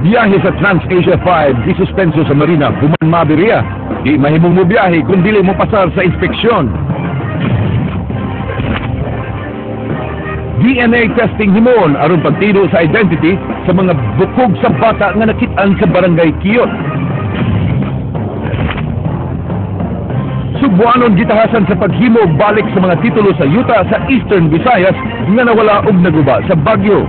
Biyahe sa Trans-Asia 5, di suspenso sa marina, human mabiriya. Di mahimong mo biyahe kung dili mo pasar sa inspeksyon. DNA testing himon aron pagtino sa identity sa mga bukog sa bata nga nakitaan sa barangay Kiyot. Subuanon gitahasan sa paghimo og balik sa mga titulo sa yuta sa Eastern Visayas nga nawala og naguba sa Baguio.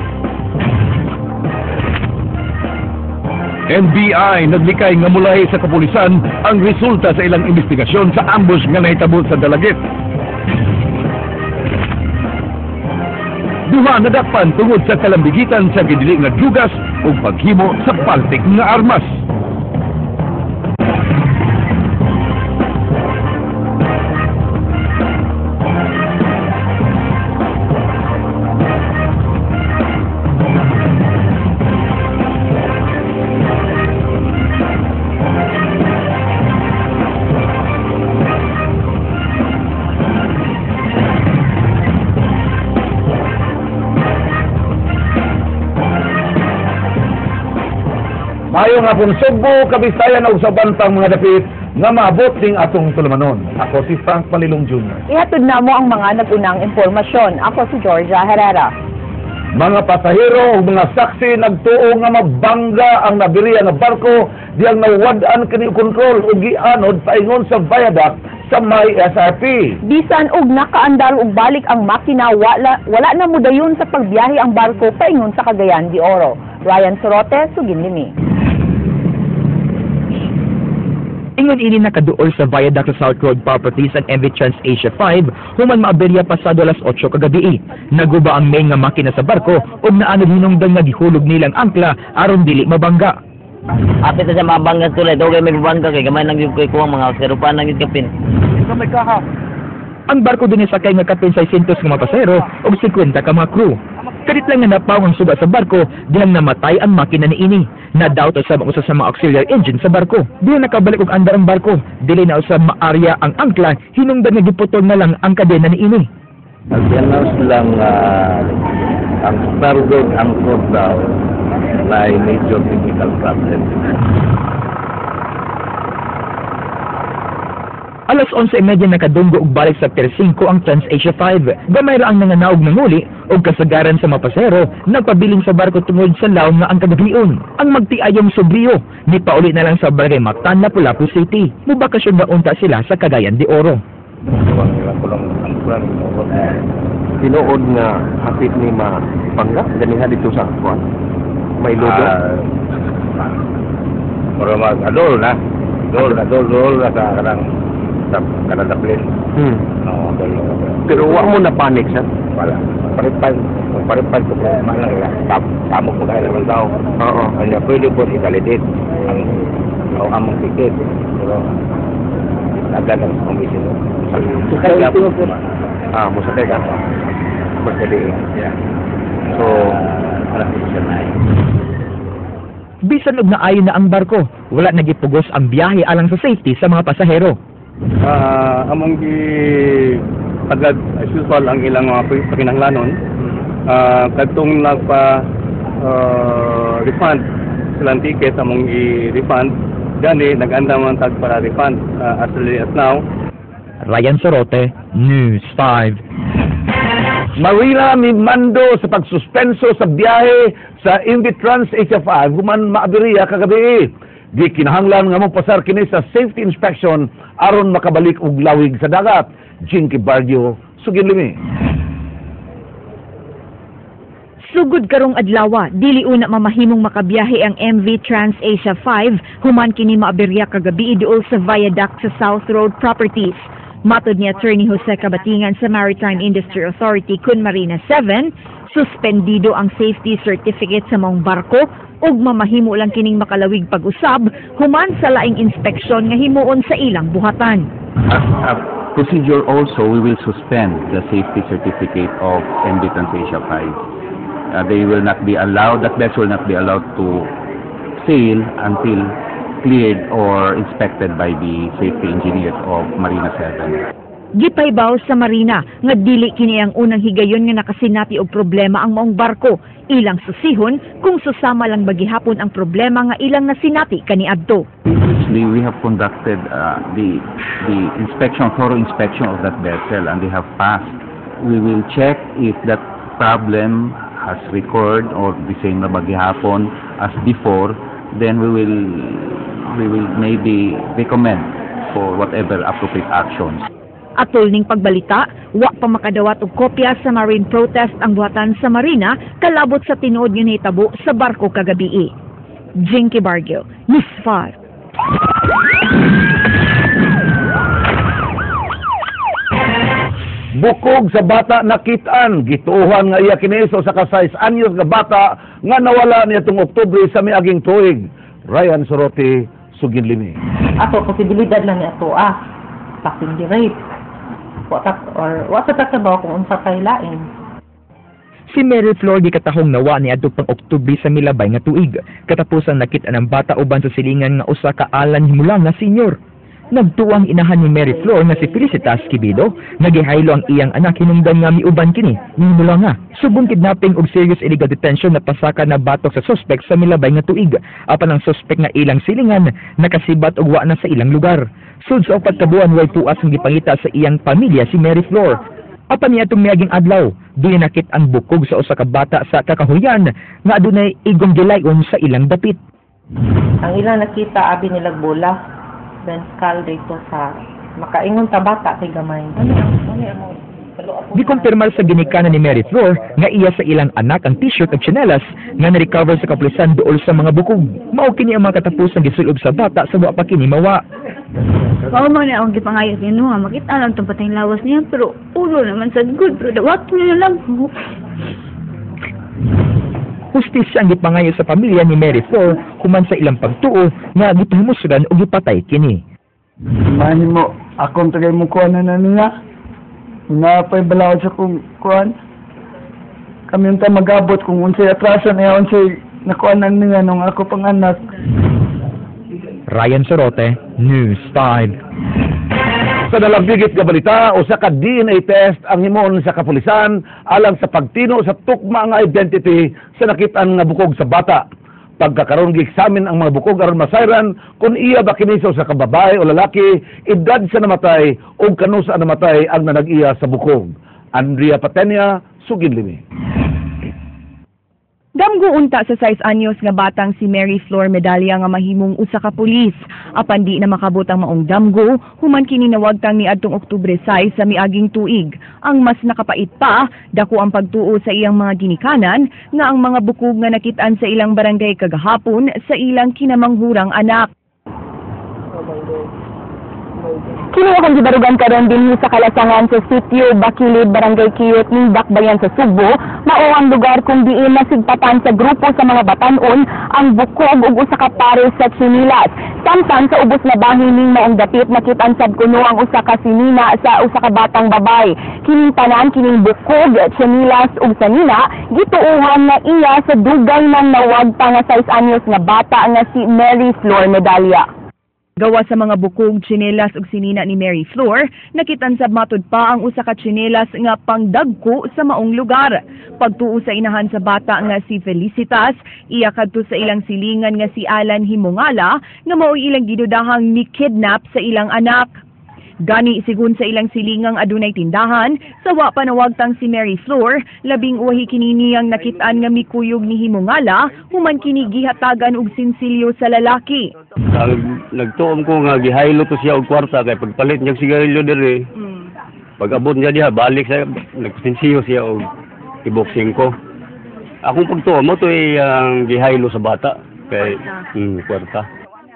NBI naglikay nga mulahi sa kapulisan ang resulta sa ilang investigasyon sa ambush nga nahitabo sa Dalagit. Duha nadakpan tungod sa kalambigitan sa gidili nga drugas ug paghimo sa paltik nga armas. Mayo nga pong Sugbo, Kabisayan ug sa bantang mga dapit nga maabot ning atong tulumanon. Ako si Frank Palilong Jr. Ihatod na mo ang mga nagunang impormasyon. Ako si Georgia Herrera. Mga pasahero ug mga saksi nagtuo nga mabangga ang nabiriya nga barko diyang nawad-an kini kontrol ug gianod paingon sa viaduct sa may SRP. Bisan og nakaandar og balik ang makina, wala na mudayon sa pagbiyahe ang barko paingon sa Cagayan de Oro. Ryan Sorote, Suginlimi. Ingon ini nakaduol sa viaduct sa South Road Properties ang MV Trans-Asia 5 human maaberya pasado alas 8 kagabi. Naguba ang main nga makina sa barko ug naanod hinungdan nga gihulog nilang angkla aron dili mabangga. Apit sa mabangga tulad dugay may bangga kay gamay nang gyud kuha mga serupan nang gyud kapin. Ang barko dinhi sakay nga kapin 600 nga mga pasahero ug 50 ka mga crew. Kadit lang nga napaw ang suga sa barko, dilang namatay ang makina ni ini. Na-doubt sa usa sa mga auxiliary engine sa barko. Di nakabalik og andar ang barko. Dili na sa maarya ang angkla, hinungdan nga giputol na lang ang kadena ni ini. Nag-announce lang ang starboard anchor daw may major technical problem. Alas 11:30 nakadunggo og balik sa Pier 5 ang Trans-Asia 5. Gamay ra ang nanganaog ng uli o kasagaran sa mga pasahero nagpabiling sa barko tungod sa laom nga ang kagabion. Ang magtiayong sobriyo, ni pauli na lang sa Barangay Mactan, Lapu-Lapu City. Mubakasyon na unta sila sa Cagayan de Oro. Tinuod nga hapit ni mapangga ganiha dito sa kuan. May lodo. Pero adol na. Dol na sa kanang plane. No, Pero wa mo na panic sa. wala. Paripan ko po malang tamo ko dahil naman daw. Oo. Kanya pwede po ikalidit ang among ticket. Pero agad ang komisyon. Sakay po. Musakay ka. Magkali. Yeah. So, wala siya na. Bisan og naayon na ang barko, wala nagipugos ang biyahe alang sa safety sa mga pasahero. Among gi agad as usual ang ilang mga pakinahanglanon kadtong nagpa refund silang ticket among i-refund gani nag-anda man tag para refund as early as now. Ryan Sorote, News 5. Marina mi mando sa pagsuspenso sa biyahe sa MV Trans-Asia 5 human maabiriya kagabi. Di kinahanglan nga mo pasar kini sa safety inspection aron makabalik og lawig sa dagat. Jinky Bardio, Suginlimi. Sugod karong adlaw, dili una mamahimong makabiyahe ang MV Trans-Asia 5 human kini maaberya kagabi duol sa viaduct sa South Road Properties. Matod ni Attorney Jose Cabatingan sa Maritime Industry Authority kun Marina 7, suspendido ang safety certificate sa maong barko ug mamahimo lang kining makalawig pag-usab human sa laing inspeksyon nga himuon sa ilang buhatan. As a procedure also, we will suspend the safety certificate of MV Trans-Asia 5. They will not be allowed, that vessel will not be allowed to sail until cleared or inspected by the safety engineers of Marina 7. Gipaybaw sa marina nga dili kini ang unang higayon nga nakasinati og problema ang maong barko. Ilang susihon kung susama lang bagihapon ang problema nga ilang nasinati kaniadto. Previously, we have conducted the thorough inspection of that vessel, and they have passed. We will check if that problem has recurred or the same na bagihapon as before. Then we will maybe recommend for whatever appropriate actions. Atol ning pagbalita, wa pa makadawat og kopya sa marine protest ang buhatan sa marina kalabot sa tinuod nga nahitabo sa barko kagabi. Jinky Bargio, News 5. Bukog sa bata nakitaan, gituuhan nga iya kiniso sa ka-6 anyos nga bata nga nawala niya itong Oktubre sa miaging tuig. Ryan Sorote, Suginlimi. Ato, posibilidad lang ito, passing the rape. Wa sa tatabaw kung unsa kay lain. Si Mary Flor gikatahong nawa ni adto pang Oktubre sa milabay nga tuig. Katapusan nakit-an ang bata uban sa silingan nga usa ka alan himulang nga senyor. Nagtuang inahan ni Mary Flor nga si Felicitas Quibido, nagihaylo ang iyang anak hinungdan nga miuban kini, nihimula nga. Subong kidnapping ug serious illegal detention na pasaka na batok sa suspect sa milabay nga tuig. Apan ang suspect nga ilang silingan, nakasibat og wa na sa ilang lugar. Sud sa 4 ka buwan way puas ang gipangita sa iyang pamilya si Mary Flor. Apan niya itong miaging adlaw, doon nakit ang bukog sa usa ka bata sa kakahuyan nga adunay igong gilayon sa ilang dapit. Ang ilang nakita abi nila bola. Ben skal dito sa makaingon ta bata kay gamay. Gikumpirmar sa ginikanan ni Mary Flor nga iya sa ilang anak ang t-shirt at tsinelas nga na-recover sa kapulisan duol sa mga bukog. Mao kini ang mga katapusang gisulob sa bata sa wa pa kini mawa. Mao man na ang gipangayos niya nga makita lang itong patayng lawas niya pero ulo naman sa good pero dawat niya lang. Hustisya ang gipangayo sa pamilya ni Mary Flor human sa ilang pagtuo nga gipahimusudan o gipatay kini. Mani mo, akong tagay mo kuha na niya. Napay balawad sa kong kuhan. Kami yung magabot kung unsay atrasan niya, unsay nakuha na niya nung ako pang anak. Ryan Sorote, News 5. Sa nalabigit nga balita, usa ka DNA test ang himon sa kapulisan alang sa pagtino sa tukma nga identity sa nakitaan nga bukog sa bata. Pagkakaroon gi-examine ang mga bukog aron masayran kung iya ba kiniso sa kababae o lalaki, edad sa namatay o kano sa namatay ang nanag-iya sa bukog. Andrea Patenia, Suginlimi. Damgo unta sa 6 anyos nga batang si Mary Flor Medalya nga mahimong usa ka pulis. Apan di na makabot ang maong damgo, human kini nawagtang ni adtong Oktubre 6 sa miaging tuig. Ang mas nakapait pa, dako ang pagtuo sa iyang mga ginikanan nga ang mga bukog nga nakit-an sa ilang barangay kagahapon sa ilang kinamanghurang anak. Kini akong gibarugan karon dinhi sa Kalasangan sa sitio Bakilid, Barangay Kiyot, Nindak, Bayan sa Subo. Mao ang lugar kung diin nasigpatan sa grupo sa mga batanon ang bukog ug usa ka pares sa tsinilas. Samtang sa ubos na bahin ning maong dapit nakit-an sad kuno ang usa ka sinina sa usa ka batang babay. Kining tanan kining bukog, tsinilas ug sanina gituohan na iya sa dugay nang nawagta nga 6 anyos nga bata nga si Mary Flor Medalya. Gawa sa mga bukog, tsinelas ug sinina ni Mary Flor, nakitan sa matud pa ang usa ka tsinelas nga pangdagko sa maong lugar. Pagtuo sa inahan sa bata nga si Felicitas, iya kadto sa ilang silingan nga si Alan Himongala nga mao ilang gidudahang ni-kidnap sa ilang anak. Gani sigun sa ilang silingang adunay tindahan, sa wa pa nawagtang si Mary Flor, labing uwahi kini niyang nakit-an nga mikuyog ni Himongala, human kini gihatagan og sinsilyo sa lalaki. Nagtuom ko nga gihaylo to siya og kwarta kay pagpalit niya sigarilyo diri. Pag-abot niya diha balik sa nagsinsiyo siya og i-boxing ko. Akong pagtuom mo to ay gihaylo sa bata kay kwarta.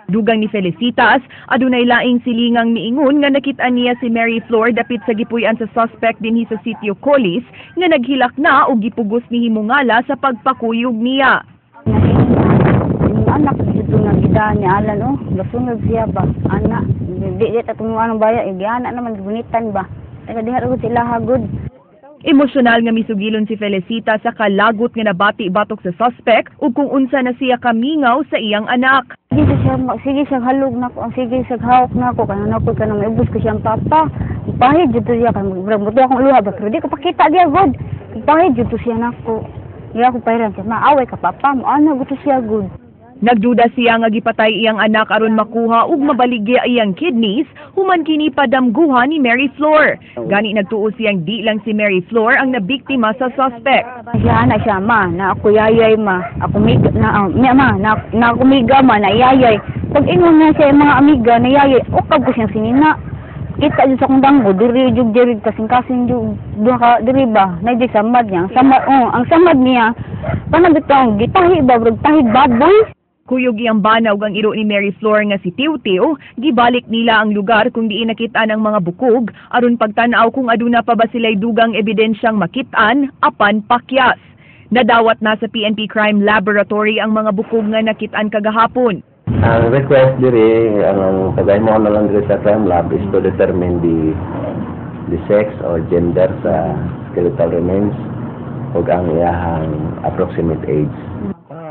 Dugang ni Felicitas, adunay laing silingang miingon nga nakit-an niya si Mary Flor dapit sa gipuy-an sa suspect dinhi sa sitio Colis nga naghilak na og gipugos ni Himongala sa pagpakuyog niya. Anak dito na gida ni Alan gasunod siya ba anak di tatong anong baya anak naman gunitan ba taga diha ug sila hagod. Emosyonal nga misugilon si Felicita sa kalagot nga nabati batok sa suspect ug kung unsa na siya kamingaw sa iyang anak. Sige siya halog na ko, sige siya hawak na ko, kanang ako ka na maibus ko siyang papa. Ipahid dito siya, buti akong luha ba, pero di ko pakita diya, good. Ipahid dito siya na ko. Di ako pahiran siya, maaway ka papa, maana gusto siya, good. Nagduda siya nga gipatay iyang anak aron makuha ug mabaligya iyang kidneys human kini padamguhan ni Mary Flor. Gani nagtuo siyang di lang si Mary Flor ang nabiktima sa suspect. Siya na siya ma, na ako yayay ma, ako miga na ako miga ma na yayay. Pag ingon na siya mga amiga na yayay, ukab ko siyang sinina. Kita jud sa kong dango, diri jud diri kasing-kasing jud diri ba, na di samad niya. Ang samad niya panabitaw gitahi ba brog tahig baboy. Kuyog iyang banaw ang iro ni Mary Flor nga si Tiw-Tiw, gibalik nila ang lugar kung diin nakita ng mga bukog aron pagtanaw kung aduna pa ba sila'y dugang ebidensyang makitaan apan pakyas. Nadawat na sa PNP Crime Laboratory ang mga bukog nga nakitaan kagahapon. Ang request diri, ang pagaymo na lang diri sa crime lab is to determine the sex or gender sa skeletal remains ug ang iyahang approximate age.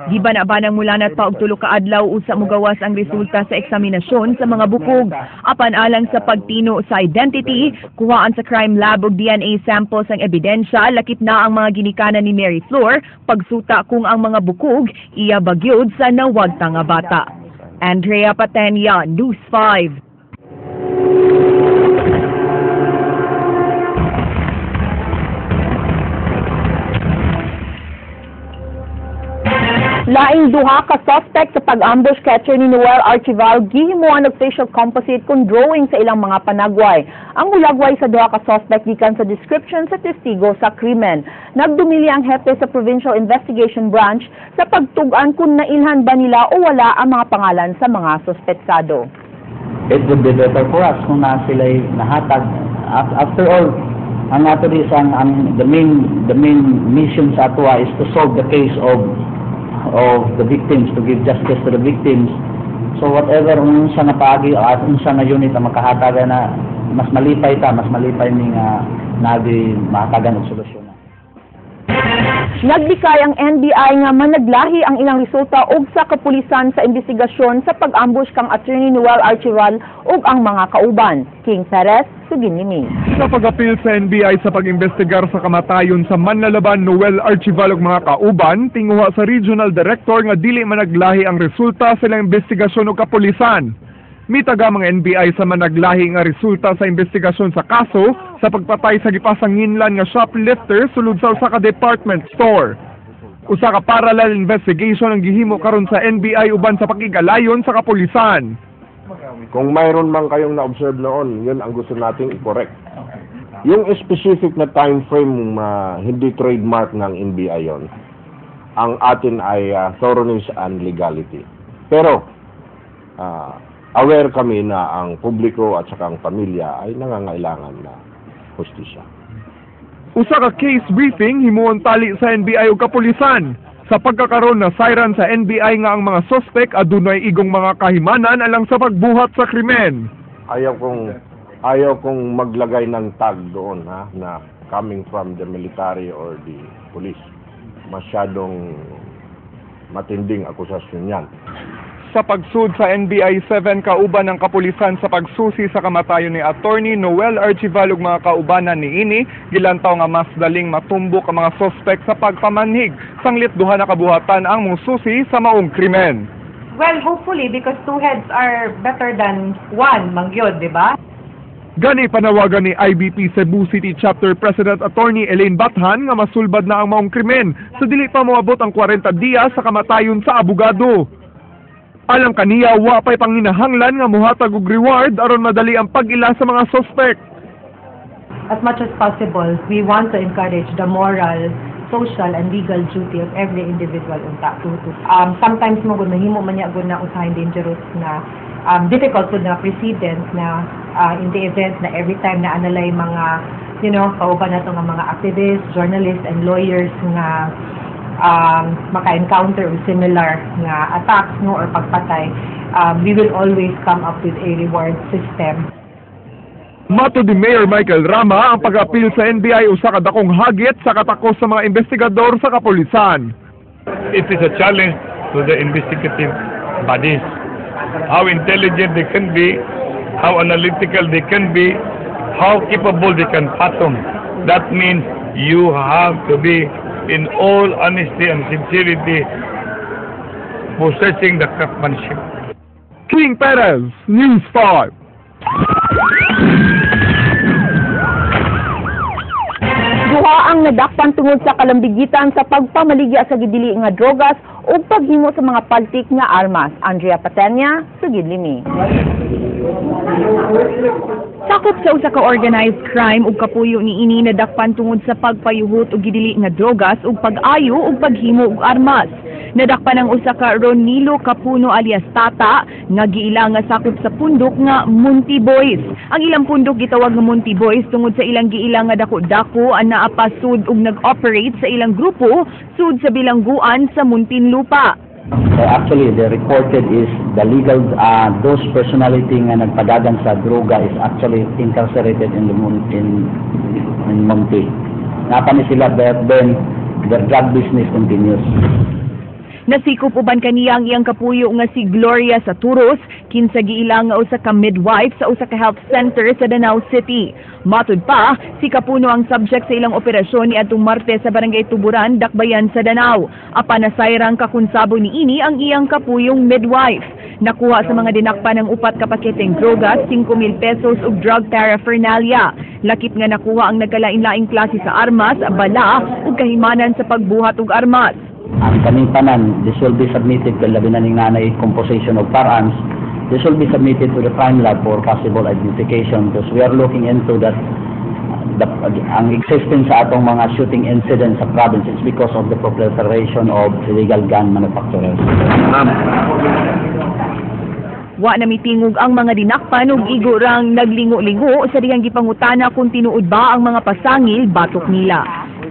Giban-abanang mula na pa og tulo ka adlaw usa mo gawas ang resulta sa eksaminasyon sa mga bukog. Apan alang sa pagtino sa identity, kuhaan sa crime lab og DNA samples ang ebidensya lakip na ang mga ginikanan ni Mary Flor pagsuta kung ang mga bukog iya bagyod sa nawagta nga bata. Andrea Patenya, News 5. Laing duha ka suspect sa pag-ambush catcher ni Noel Archival gihimuan og facial composite kung drawing sa ilang mga panagway. Ang mulagway sa duha ka suspect gikan sa description sa testigo sa krimen. Nagdumili ang hepe sa Provincial Investigation Branch sa pagtug-an kung nailhan ba nila o wala ang mga pangalan sa mga suspetsado. It would be better for us kung na sila'y nahatag. After all, ang ato the main mission sa ato is to solve the case of the victims, to give justice to the victims. So whatever unsa na paagi at unsa na unit ang makahatagan na mas malipay ning nabi mahatagan og solusyon. Nagbikay ang NBI nga managlahi ang ilang resulta ug sa kapulisan sa investigasyon sa pag-ambush kang Attorney Noel Archival ug ang mga kauban. King Perez, Suginimi. Sa pag-apil sa NBI sa pag-investigar sa kamatayon sa manlalaban Noel Archival ug mga kauban, tinguha sa Regional Director nga dili managlahi ang resulta sa ilang investigasyon ug kapulisan. Mitaga mga NBI sa managlahi nga resulta sa investigasyon sa kaso sa pagpatay sa gipasanginlan nga shoplifter sulod sa usa ka department store. Usa ka parallel investigation ang gihimo karon sa NBI uban sa pakigalayon sa kapulisan. Kung mayroon man kayong na-observe noon, yun ang gusto nating i-correct. Yung specific na time frame hindi trademark ng NBI yon. Ang atin ay thoroughness and legality. Pero aware kami na ang publiko at saka ang pamilya ay nangangailangan na hustisya. Usa ka case briefing himuon tali sa NBI ug kapulisan. Sa pagkakaroon na siren sa NBI nga ang mga suspect adunay igong mga kahimanan alang sa pagbuhat sa krimen. Ayaw kong maglagay ng tag doon na coming from the military or the police. Masyadong matinding akusasyon yan. Sa pagsud sa NBI 7 kauban ng kapulisan sa pagsusi sa kamatayon ni Attorney Noel Archival ug mga kaubanan niini, gilantaw nga mas daling matumbok ang mga suspect sa pagpamanhig. Sanglit duha na kabuhatan ang mususi sa maong krimen. Well, hopefully because two heads are better than one, mangyod, di ba? Gani panawagan ni IBP Cebu City Chapter President Attorney Elaine Bathan nga masulbad na ang maong krimen sa dili pa moabot ang 40 diya sa kamatayon sa abogado. Alam kaniya, wa pa'y panginahanglan nga muhatag og reward aron madali ang pag-ila sa mga suspect. As much as possible, we want to encourage the moral, social, and legal duty of every individual unta. Sometimes mo gud mahimo man niya gud na usahay dangerous na difficult to na precedent na in the event na every time na analay mga kauban nato nga mga activists, journalists, and lawyers nga maka-encounter with similar nga attacks or pagpatay, we will always come up with a reward system. Mato ni Mayor Michael Rama ang pag-apil sa NBI usa ka dakong hagit sa katakos sa mga investigador sa kapulisan. It is a challenge to the investigative bodies. How intelligent they can be, how analytical they can be, how capable they can fathom. That means you have to be in all honesty and sincerity possessing the craftsmanship. King Perez, News 5. Duha ang nadakpan tungod sa kalambigitan sa pagpamaligya sa gidili nga drogas o paghimo sa mga paltik nga armas. Andrea Patenya, Sugid Limi. Sakop sa usa ka organized crime ug kapuyo niini nadakpan tungod sa pagpayuhot og gidili nga drogas ug pag-ayo ug paghimo og armas. Nadakpan ang usa ka Ronilo Capuno alias Tata nga giila nga sakop sa pundok nga Monty Boys. Ang ilang pundok gitawag nga Monty Boys tungod sa ilang giila nga dako-dako ang naa sud ug nag-operate sa ilang grupo sud sa bilangguan sa Muntinlupa. Actually, the reported is the legal, those personality nga nagpadagan sa droga is actually incarcerated in Monte. Napa ni sila, but then the drug business continues. Nasikop uban kaniya ang iyang kapuyo nga si Gloria Saturos, kinsa giila nga usa ka midwife sa usa ka health center sa Danao City. Matud pa, si Capuno ang subject sa ilang operasyon ni adtong Martes sa Barangay Tuburan, Dakbayan sa Danao. Apan nasayrang kakunsabo niini ang iyang kapuyong midwife. Nakuha sa mga dinakpan ng upat ka paketeng drogas, 5,000 pesos ug drug paraphernalia. Lakip nga nakuha ang nagkalain-laing klase sa armas, bala ug kahimanan sa pagbuhat og armas. Ang kaming tanan, this will be submitted kay labi na ning nanay composition of firearms. This will be submitted to the crime lab for possible identification because we are looking into that ang existence sa atong mga shooting incidents sa province is because of the proliferation of illegal gun manufacturers. Wa na mitingog ang mga dinakpan ug igo rang naglingo-lingo sa dihang gipangutana kung tinuod ba ang mga pasangil batok nila.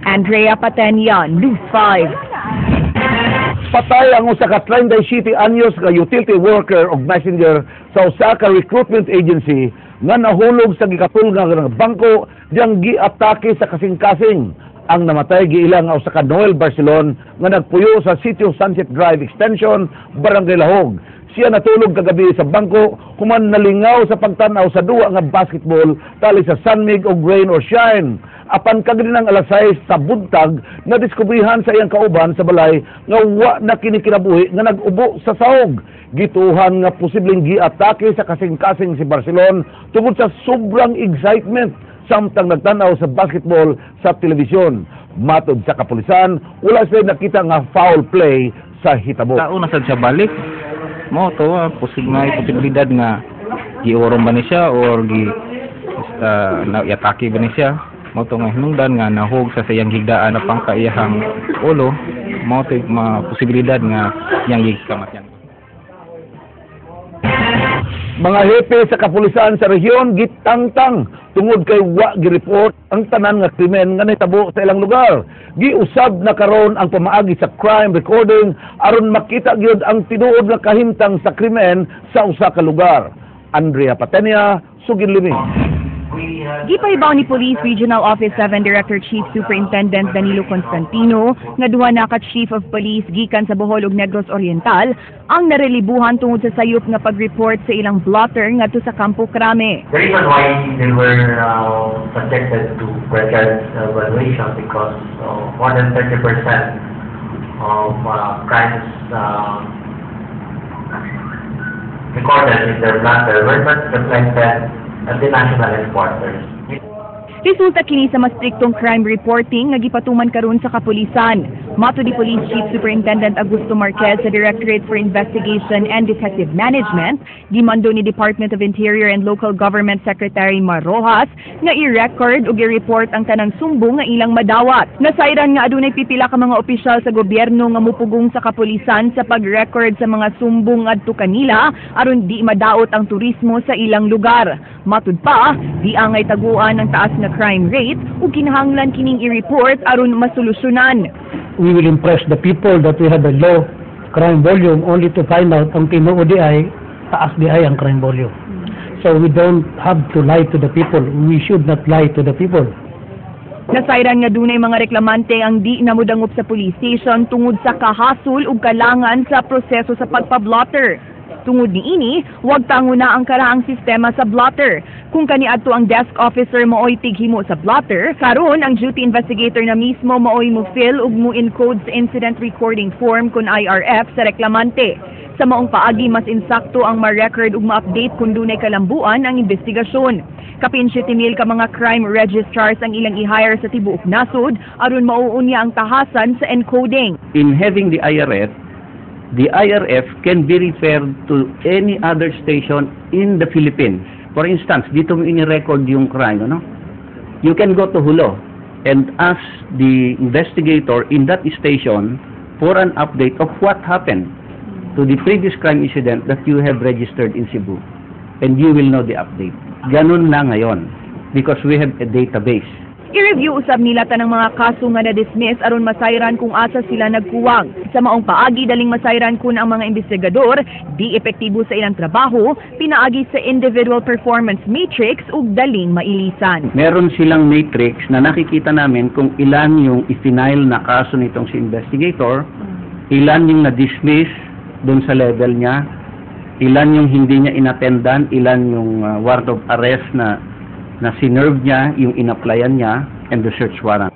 Andrea Patenya, News 5. Patay ang usa ka 37 anyos nga utility worker o messenger sa usa ka recruitment agency nga nahulog sa gikatulga nga bangko diyang giatake sa kasing-kasing. Ang namatay giila nga usa ka Noel Barcelon nga nagpuyo sa sitio Sunset Drive Extension, Barangay Lahog. Siya natulog kagabi sa bangko human nalingaw sa pagtanaw sa duwa nga basketball tali sa sunmig o rain or shine. Apan kaganinang alas 6 sa buntag na diskubrihan sa iyang kauban sa balay nga wa na kinikinabuhi nga nag-ubo sa sahog. Gituhan nga posibleng giatake sa kasing-kasing si Barcelon tungod sa sobrang excitement samtang nagtanaw sa basketball sa telebisyon. Matod sa kapulisan, wala sila nakita nga foul play sa hitabo. Una sad siya balik mo to posibilidad nga giurom ba ni siya or na-atake ba ni siya. Mo to nga hinungdan nga nahog sa sayang higdaan na pangkaiyahang ulo, mo to posibilidad nga yang gikamatyan. Mga hepe sa kapulisan sa rehiyon gitangtang tungod kay wa gi-report ang tanan nga krimen nga nahitabo sa ilang lugar. Giusab na karon ang pamaagi sa crime recording aron makita gyud ang tinuod nga kahimtang sa krimen sa usa ka lugar. Andrea Patenya, Sugid Limi. Gipaibaw ni Police Regional Office 7 Director Chief Superintendent Danilo Constantino nga duha na ka Chief of Police gikan sa Bohol ug Negros Oriental ang narelibuhan tungod sa sayop nga pag-report sa ilang blotter ngadto sa Campo Crame. The reason why they were subjected to record evaluation because more than 30% of crimes recorded in their blotter were not reflected at the national headquarters. Resulta kini sa mas striktong crime reporting nga gipatuman karon sa kapulisan. Mato di Police Chief Superintendent Augusto Marquez sa Directorate for Investigation and Detective Management, gimando ni Department of Interior and Local Government Secretary Mar Rojas nga i-record ug i-report ang tanang sumbong nga ilang madawat. Nasayran nga adunay pipila ka mga opisyal sa gobyerno nga mupugong sa kapulisan sa pag-record sa mga sumbong adto kanila aron di madaot ang turismo sa ilang lugar. Matud pa, di angay taguan ang taas na crime rate ug kinahanglan kining i-report aron masolusyonan. We will impress the people that we have a low crime volume only to find out ang tinuod di ay taas di ay ang crime volume. So we don't have to lie to the people. We should not lie to the people. Nasayran nga dunay mga reklamante ang di namudangup sa police station tungod sa kahasol ug kalangan sa proseso sa pagpa-blotter. Tungod niini, wag tanguna ang karaang sistema sa blotter. Kung kaniadto ang desk officer mooy tighimo sa blotter, karon ang duty investigator na mismo mooy mo fill ug mo encode sa incident recording form kun IRF sa reklamante. Sa maong paagi mas insakto ang ma-record ug ma-update kung dunay kalambuan ang investigasyon. Kapin 7,000 ka mga crime registrars ang ilang i-hire sa tibuok nasod aron mauunya ang tahasan sa encoding. In having the IRF can be referred to any other station in the Philippines. For instance, dito mo ini-record yung crime, ano? You can go to Hulo and ask the investigator in that station for an update of what happened to the previous crime incident that you have registered in Cebu. And you will know the update. Ganun na ngayon because we have a database. I-review usab nila tanang mga kaso nga na-dismiss aron masayran kung asa sila nagkuwang. Sa maong paagi daling masayran kun ang mga investigador di epektibo sa ilang trabaho, pinaagi sa individual performance matrix ug daling mailisan. Meron silang matrix na nakikita namin kung ilan yung i-file na kaso nitong si investigator, ilan yung na-dismiss doon sa level niya, ilan yung hindi niya inattendan, ilan yung warrant of arrest na sinerve niya, yung in-applyan niya, and the search warrant.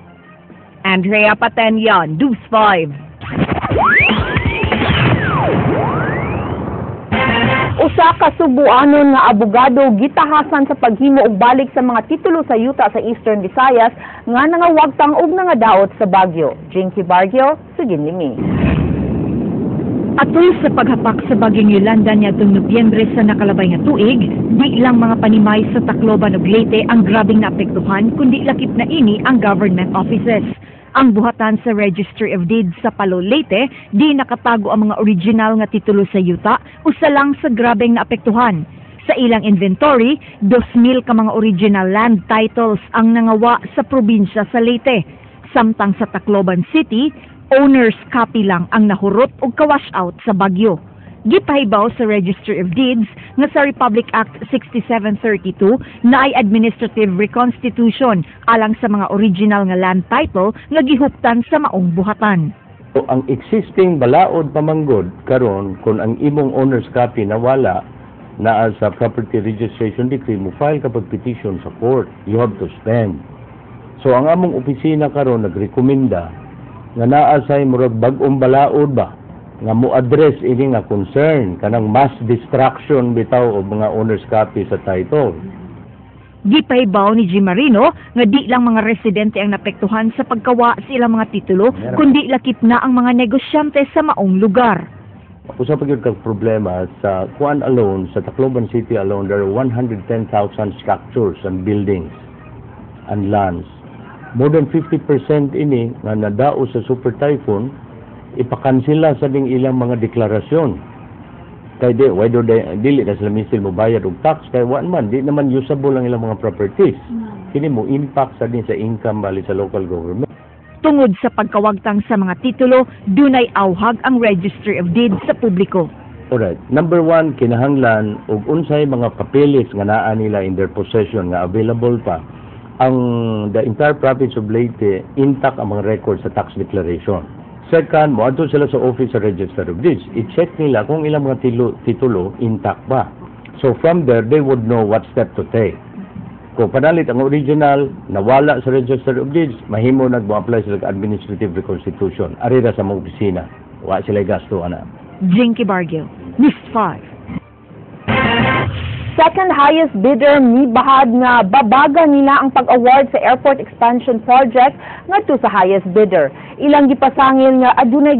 Andrea Patenyan, News 5. Usa ka Subuanon nga abogado gitahasan sa paghimo og balik sa mga titulo sa yuta sa Eastern Visayas nga nangawagtang og nangadaot sa Baguio. Jinky Bargio, Suginlimi. Atol sa paghapak sa bagyong Yolanda niadtong Nobyembre sa nakalabay nga tuig, di lang mga panimay sa Tacloban ug Leyte ang grabing naapektuhan kundi lakip na ini ang government offices. Ang buhatan sa Registry of Deeds sa Palo, Leyte, di nakatago ang mga original nga titulo sa yuta usa lang sa grabeng naapektuhan. Sa ilang inventory, 2,000 ka mga original land titles ang nangawa sa probinsya sa Leyte. Samtang sa Tacloban City, owner's copy lang ang nahurot o kawash out sa Baguio. Gipahibaw sa Registry of Deeds nga sa Republic Act 6732 na ay administrative reconstitution alang sa mga original nga land title nga gihuptan sa maong buhatan. So, ang existing balaod pamanggod karon kung ang imong owner's copy nawala na sa property registration decree mo file kapag petition sa court, you have to spend. So ang among opisina karon nagrekomenda nga naasay murag bag-ong balaod ba nga mo address ini nga concern kanang mass distraction bitaw og mga owner's copy sa title. Gipahibaw ni Jim Marino nga di lang mga residente ang napektuhan sa pagkawa sa ilang mga titulo kundi lakip na ang mga negosyante sa maong lugar. Usa pa gyud kag problema sa Kuan alone, sa Tacloban City alone, there are 110,000 structures and buildings and lands. More than 50% ini nga nadao sa super typhoon ipakansela sa ding ilang mga deklarasyon. Kay dili na sila misil mo bayad og tax kay wan man di naman usable ang ilang mga properties. Kini mo impact sa din sa income bali sa local government. Tungod sa pagkawagtang sa mga titulo, dunay awhag ang Registry of Deeds sa publiko. Alright, number 1 kinahanglan og unsay mga papeles nga naa nila in their possession nga available pa. The entire province of Leyte intact ang mga records sa tax declaration. Second, moadto sila sa Office of Register of Deeds. I-check nila kung ilang mga titulo intact ba. So from there, they would know what step to take. Kung panalit ang original, nawala sa Register of Deeds, mahimo nag-apply sila sa administrative reconstitution. Arira sa mga opisina. Wa sila gasto, ana. Jinky Bargio, News 5. Second highest bidder mibahad nga babaga nila ang pag-award sa airport expansion project ngadto sa highest bidder. Ilang gipasangil nga adunay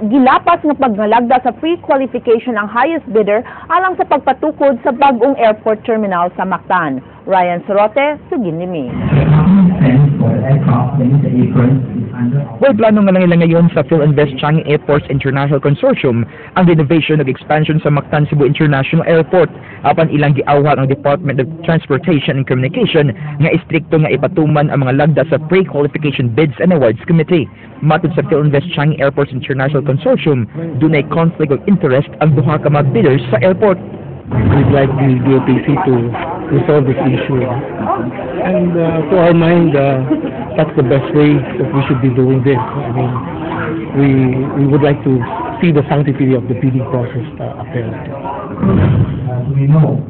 gilapas nga pagngalagda sa pre-qualification ang highest bidder alang sa pagpatukod sa bag-ong airport terminal sa Mactan. Ryan Sorote, Suginlimi. May plano nga lang ilang ngayon sa PhilInvest Changi Airports International Consortium ang renovation ug expansion sa Mactan Cebu International Airport apan ilang giawha ng Department of Transportation and Communication nga istrikto nga ipatuman ang mga lagda sa Pre-Qualification Bids and Awards Committee. Matod sa PhilInvest Changi Airports International Consortium, dunay conflict of interest ang duha ka mga bidders sa airport. We'd like the DOTC to resolve this issue. And to our mind, that's the best way that we should be doing this. I mean, we would like to see the sanctity of the bidding process upheld. We know.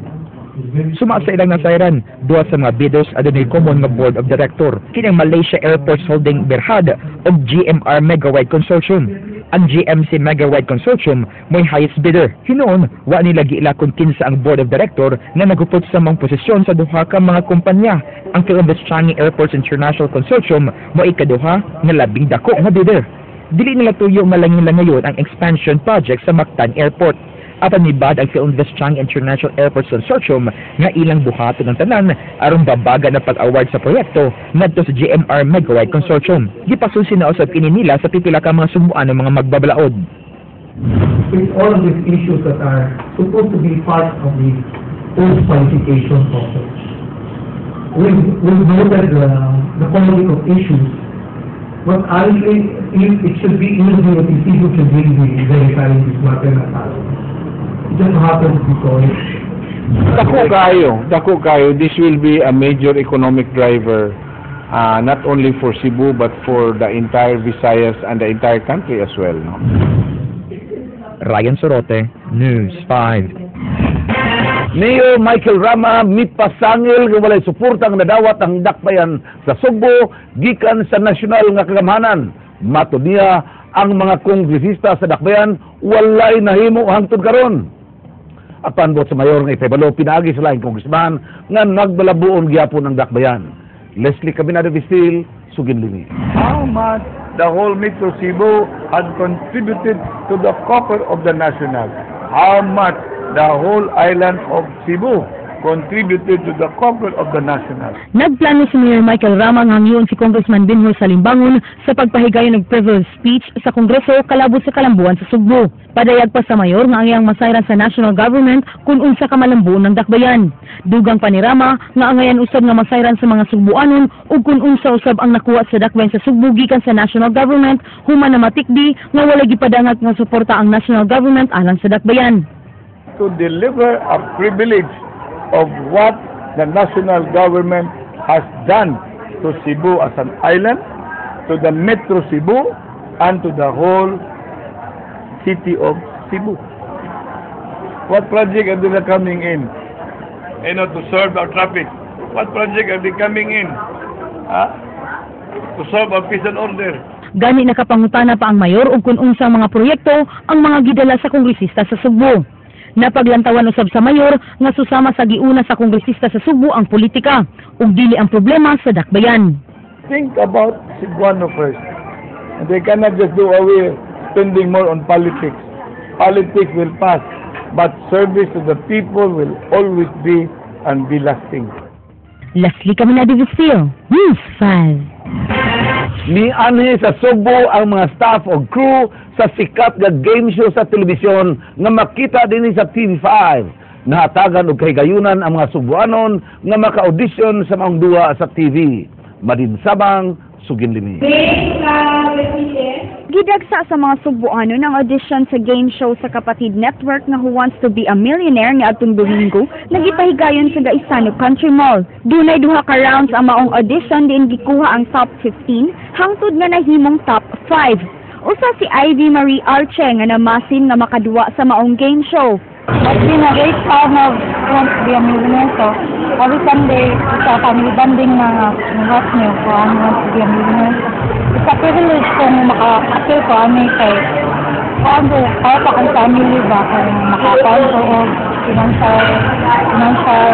Sumasa ilang nasayran, duha sa mga bidders adunay common nga board of director kining Malaysia Airports Holding Berhad o GMR Megawide Consortium. Ang GMC Megawide Consortium mo'y highest bidder. Hinoon, wa nila giila kung kinsa ang board of director na nagupot sa mga posisyon sa duha ka mga kumpanya. Ang Philippines Changi Airports International Consortium mo'y ikaduha nga labing dako nga bidder. Dili nila tuyo nga langin ngayon ang expansion project sa Mactan Airport. Apan nibad ang Philippines Changi International Airports Consortium nga ilang buhaton ng tanan aron babaga na pag-award sa proyekto ngadto sa GMR Megawide Consortium. Gipasusi na usab kini nila sa pipila ka mga sumuan ng mga magbabalaod. With all of these issues that are supposed to be part of the post-qualification process, we've noted the quality of issues, but honestly, it should be even the OTC who should really be verifying this matter na tayo. It just happens because Dako kayo, this will be a major economic driver, not only for Cebu but for the entire Visayas and the entire country as well. No? Ryan Sorote, News 5. Mayor Michael Rama mipasangil nga walay suportang nadawat ang dakbayan sa Sugbo gikan sa nasyonal nga kagamhanan. Matod niya, ang mga kongresista sa dakbayan walay nahimo hangtod karon. Apan bot sa mayor nga ipabalo pinaagi sa laing congressman nga nagbalabuon gyapon ang dakbayan. Leslie Cabinado Vistil, Suginlingi. How much the whole Metro Cebu had contributed to the copper of the national? How much the whole island of Cebu contributed to the copper of the national? Nagplano si Mayor Michael Rama nga ngayon si Congressman Benhur Salimbangon sa pagpahigayon ng privilege speech sa Kongreso kalabot sa kalambuan sa Sugbo. Padayag pa sa mayor nga ang iyang masayran sa national government kung unsa ka malambuon ng dakbayan. Dugang pa ni Rama nga angayan usab nga masayran sa mga Sugbuanon ug kung unsa usab ang nakuha sa dakbayan sa Sugbo gikan sa national government human na matikdi nga wala gipadangat nga suporta ang national government alang sa dakbayan. To deliver a privilege of what the national government has done to Cebu as an island, to the Metro Cebu, and to the whole city of Cebu. What project are they coming in? To serve our traffic. What project are they coming in? To serve our peace and order. Gani nakapangutana pa ang mayor ug kung unsang mga proyekto ang mga gidala sa kongresista sa Sugbo. Napaglantawan usab sa mayor nga susama sa giuna sa kongresista sa Sugbo ang politika ug dili ang problema sa dakbayan. Think about Cebuano first. They cannot just do away spending more on politics. Politics will pass, but service to the people will always be and be lasting. Leslie Cabinado Vistil, News 5. Nianhi sa Sugbo ang mga staff o crew sa sikat nga game show sa telebisyon nga makita din sa TV5. Nahatagan og kahigayunan ang mga Sugboanon nga maka-audition sa maong duwa sa TV. Madin Sabang, Suginlimi. Gidagsa sa mga Sugboanon ang audition sa game show sa kapatid network nga Who Wants to Be a Millionaire ni atong Domingo nagipahigayon sa Gaisano Country Mall. Dunay duha ka rounds ang maong audition din gikuha ang top 15 hangtod nga nahimong top 5. Usa si Ivy Marie Arche nga namasin nga makaduwa sa maong game show. I've been a great fan of Who Wants to Be a Millionaire. So every Sunday, sa family bonding na watch niyo ko Who Wants to Be a Millionaire. It's a privilege kung maka-appeal ko kay para pa kung family ba kung makapaon ko o financial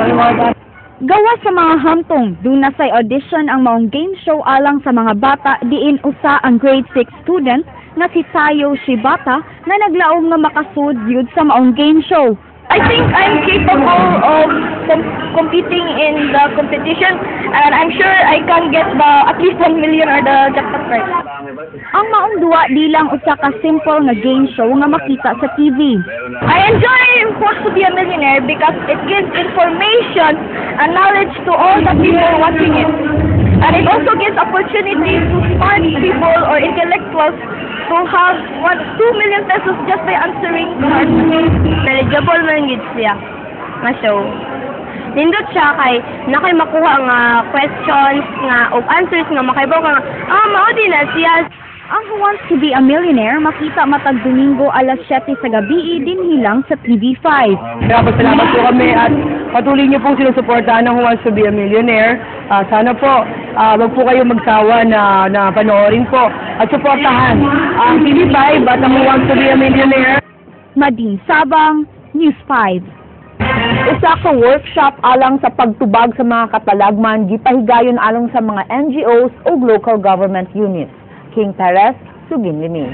reward. Gawa sa mga hamtong, duna say audition ang maong game show alang sa mga bata diin usa ang grade 6 student nga si Tayo Shibata na naglaom nga makasud yun sa maong game show. I think I'm capable of competing in the competition and I'm sure I can get at least 1 million or the jackpot prize. Ang maong duwa di lang usa ka simple nga game show nga makita sa TV. I enjoy Who Wants to Be a Millionaire because it gives information and knowledge to all the people watching it. And it also gives opportunity to smart people or intellectuals to have 2 million pesos just by answering cards. Eligible man gid siya. nga show. Nindot siya kay nakay makuha nga questions nga og answers nga makaibaw ka nga mao din na siya. Ang Who Wants to be a Millionaire makita matag Domingo alas 7 sa gabi din hilang sa TV5. Salamat po kami at patuloy niyo pong sinusuportahan ng Who Wants to be a Millionaire. Sana po wag po kayo magsawa na panoorin po at suportahan ang TV5 at ang Who Wants to be a Millionaire. Madin Sabang, News 5. Usa ka workshop alang sa pagtubag sa mga katalagman gipahigayon alang sa mga NGOs o local government units. King Perez, Suginlimi.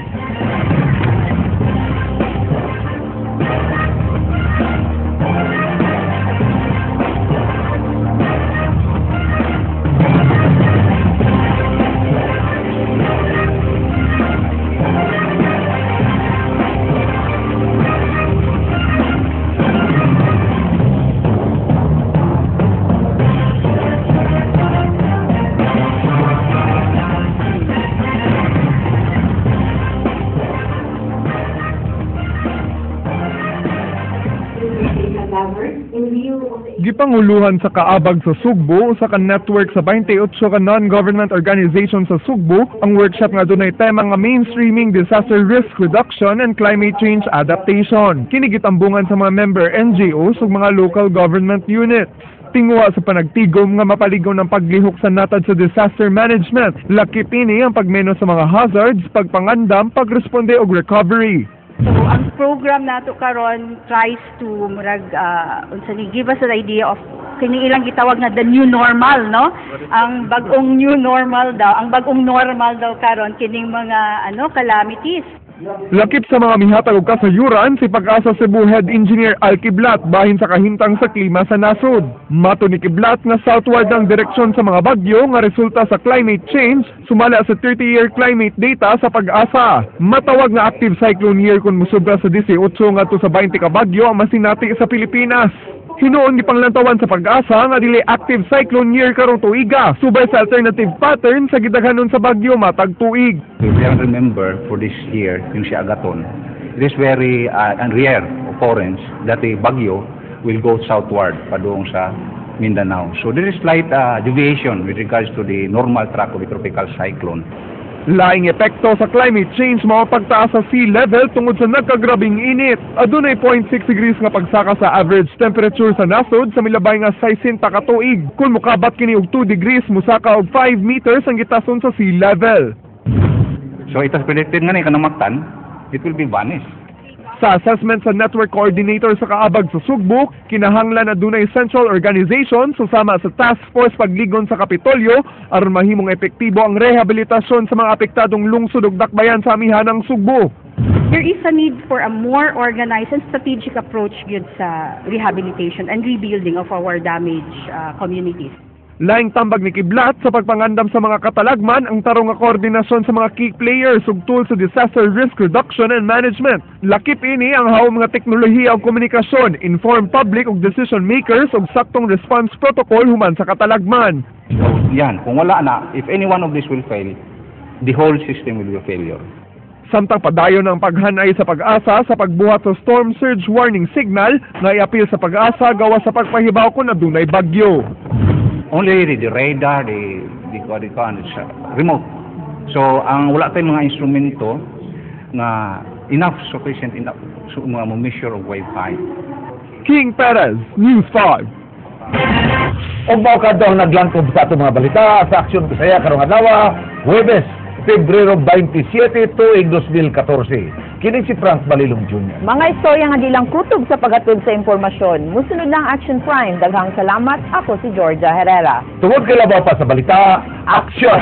Gipanguluhan sa kaabag sa Sugbo sa network sa 28 ka non-government organization sa Sugbo ang workshop nga dunay tema nga mainstreaming disaster risk reduction and climate change adaptation. Kini gitambungan sa mga member NGOs ug mga local government units. Tinguha sa panagtigom nga mapaligaw ng paglihok sa natad sa disaster management. Lakip ini ang pagmenos sa mga hazards, pagpangandam, pagresponde og recovery. So, ang program nato karon tries to give us an idea of kini ilang gitawag na the new normal, no? Ang bagong new normal daw, karon kining mga calamities. Lakip sa mga mihatag og kasayuran si Pag-asa Cebu Head Engineer Al Kiblat bahin sa kahintang sa klima sa nasod. Mato ni Kiblat nga southward ang direksyon sa mga bagyo nga resulta sa climate change sumala sa 30-year climate data sa Pag-asa. Matawag nga active cyclone year kung musubra sa 18 ngadto sa 20 ka bagyo ang masinati sa Pilipinas. Hinuon gipanglantawan sa Pag-asa nga dili active cyclone year karong tuiga subay sa alternative pattern sa gidaghanon sa bagyo matag tuig. We can remember for this year yung si Agaton. It is very rare occurrence that the bagyo will go southward padung sa Mindanao. So there is slight deviation with regards to the normal track of the tropical cyclone. Laing epekto sa climate change mga pagtaas sa sea level tungod sa nagkagrabing init. Adunay 0.6 degrees nga pagsaka sa average temperature sa nasod sa milabay nga 60 ka tuig. Kung mukabat kini og 2 degrees musaka og 5 meters ang gitason sa sea level. So it is predicted nga ni kanamaktan, it will be vanished. Sa assessment sa network coordinator sa kaabag sa Sugbo, kinahanglan na dunay central organization susama sa task force pagligon sa Kapitolyo aron mahimong epektibo ang rehabilitasyon sa mga apektadong lungsod ug dakbayan sa amihanang Sugbo. There is a need for a more organized and strategic approach gyud sa rehabilitation and rebuilding of our damaged communities. Laing tambag ni Kiblat sa pagpangandam sa mga katalagman ang tarong nga koordinasyon sa mga key players ug tools sa disaster risk reduction and management. Lakip ini ang hawong mga teknolohiya ug komunikasyon, inform public ug decision makers ug saktong response protocol human sa katalagman. Yan, kung wala na, if any one of this will fail, the whole system will be a failure. Samtang padayon ang paghanay sa Pag-asa sa pagbuhat sa storm surge warning signal na iapil sa Pag-asa gawa sa pagpahibaw kung adunay bagyo. Only the radar, the remote. So, ang wala tayong mga instrumento na sufficient enough so mga measure of Wi-Fi. King Perez, News 5. Og mao kadto ang naglangkob sa atong mga balita sa Aksyon Bisaya karong adlaw, Huwebes, Pebrero 27, tuig 2014. Kini si Frank Balilong Jr. Mga istorya nga di lang kutob sa paghatod sa impormasyon. Musunod lang Action Prime. Daghang salamat. Ako si Georgia Herrera. Tungod kay labaw pa sa balita, Aksyon!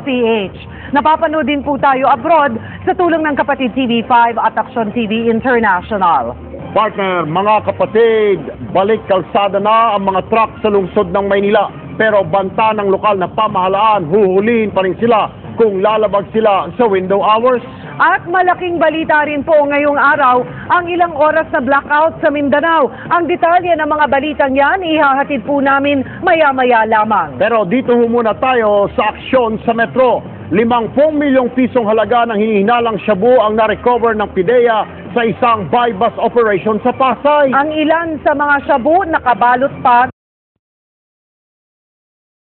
.ph. Napapanood din po tayo abroad sa tulong ng Kapatid TV5 at Action TV International. Partner, mga kapatid, balik kalsada na ang mga truck sa lungsod ng Maynila. Pero banta ng lokal na pamahalaan, huhulihin pa rin sila kung lalabag sila sa window hours. At malaking balita rin po ngayong araw ang ilang oras na blackout sa Mindanao. Ang detalye ng mga balitang yan, ihahatid po namin maya-maya lamang. Pero dito muna tayo sa aksyon sa Metro. 50 milyong pisong halaga ng hinihinalang shabu ang na-recover ng PIDEA sa isang buy-bust operation sa Pasay. Ang ilan sa mga shabu nakabalot pa